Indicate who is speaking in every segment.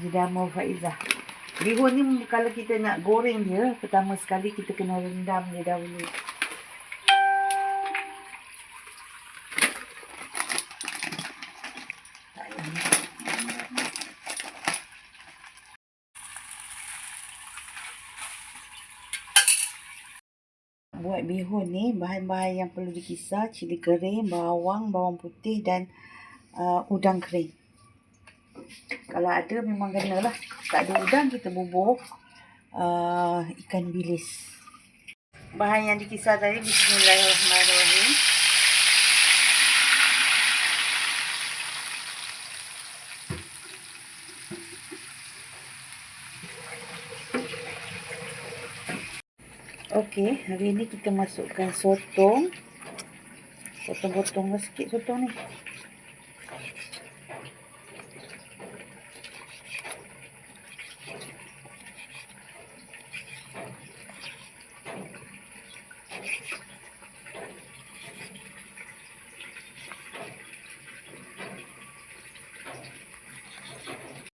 Speaker 1: jenama Faizah. Bihun ni kalau kita nak goreng dia, pertama sekali kita kena rendam dia dahulu. Buat bihun ni, bahan-bahan yang perlu dikisar: cili kering, bawang, bawang putih dan udang kering. Kalau ada memang kenalah. Tak ada udang, kita bubur ikan bilis. Bahan yang dikisar tadi, bismillahirrahmanirrahim. Okey, hari ni kita masukkan sotong. Potong-potong sikit sotong ni.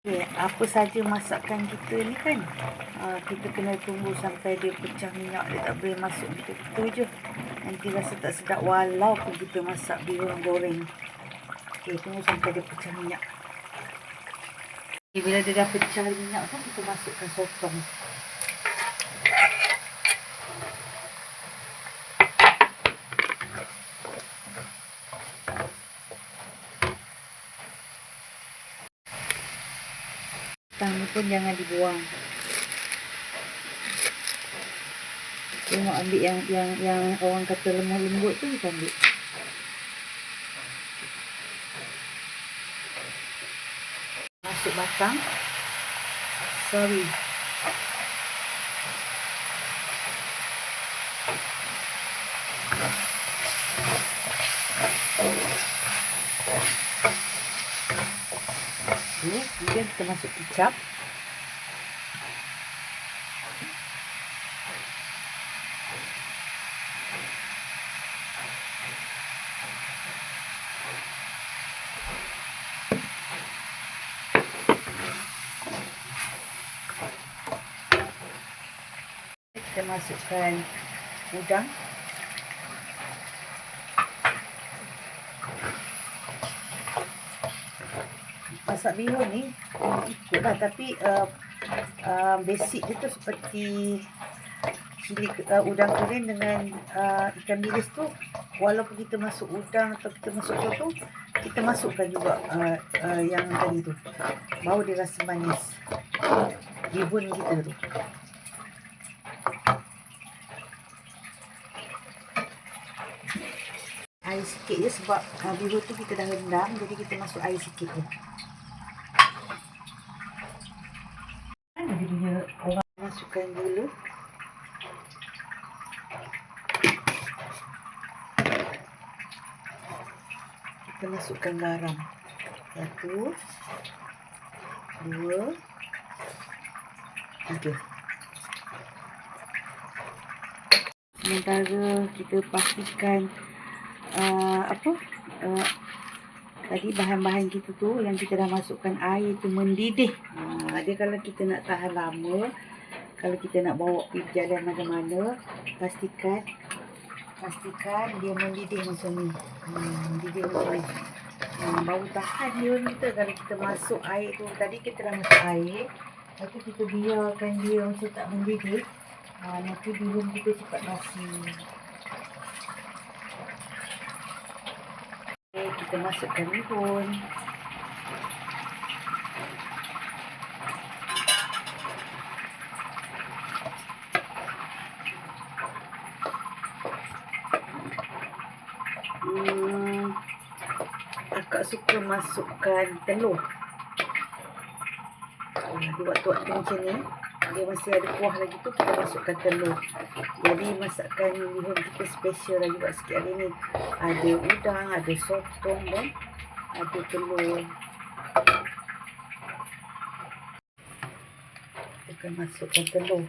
Speaker 1: Okay, apa saja masakan kita ni kan, kita kena tunggu sampai dia pecah minyak. Dia tak boleh masuk begitu je, nanti rasa tak sedap walaupun kita masak bihun goreng. Okay, tunggu sampai dia pecah minyak. Okay, bila dia dah pecah minyak tu, kita masukkan sotong. Tang ni pun jangan dibuang. Tengok ambil yang orang kata lemah lembut tu, kita ambil. Masuk batang sawi. Kemudian kita masuk kicap. Kita masukkan udang. Masak bihun ni ikutlah, tapi basic dia tu seperti udang kering dengan ikan bilis tu. Walaupun kita masuk udang atau kita masuk sotong, kita masukkan juga yang tadi tu, baru dia rasa manis bihun kita tu. Air sikit je sebab bihun tu kita dah rendam, jadi kita masuk air sikit je. Jadinya orang masukkan gula. Kita masukkan garam. 1, 2, 3. Sementara kita pastikan tadi bahan-bahan kita tu yang kita dah masukkan air tu mendidih. Dia kalau kita nak tahan lama, kalau kita nak bawa pergi jalan mana-mana, pastikan dia mendidih macam ni. Mendidih macam ni. Baru tahan bihun kita. Kalau kita masuk air tu, tadi kita dah masuk air, lepas tu kita biarkan dia macam tak mendidih, nanti bihun kita cepat basi. Okay, kita masukkan bihun. Kakak suka masukkan telur. Dia waktu-waktu macam ni, dia masih ada kuah lagi tu, kita masukkan telur. Jadi masakan bihun kita special lagi buat sikit hari ni. Ada udang, ada sotong dan ada telur. Kita akan masukkan telur.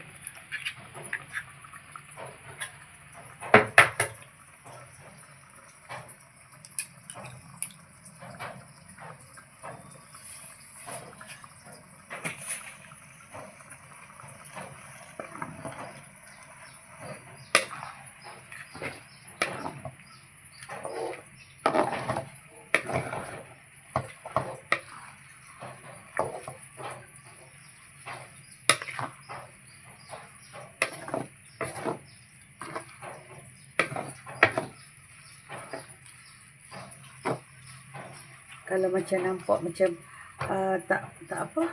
Speaker 1: kalau macam nampak macam tak apa.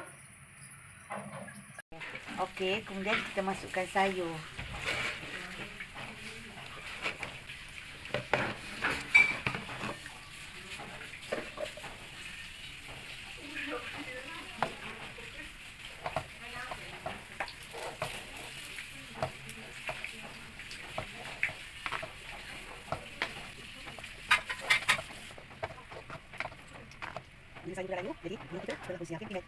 Speaker 1: Okey, kemudian kita masukkan sayur. Ini sayur berlayu, jadi kita perlu siapkan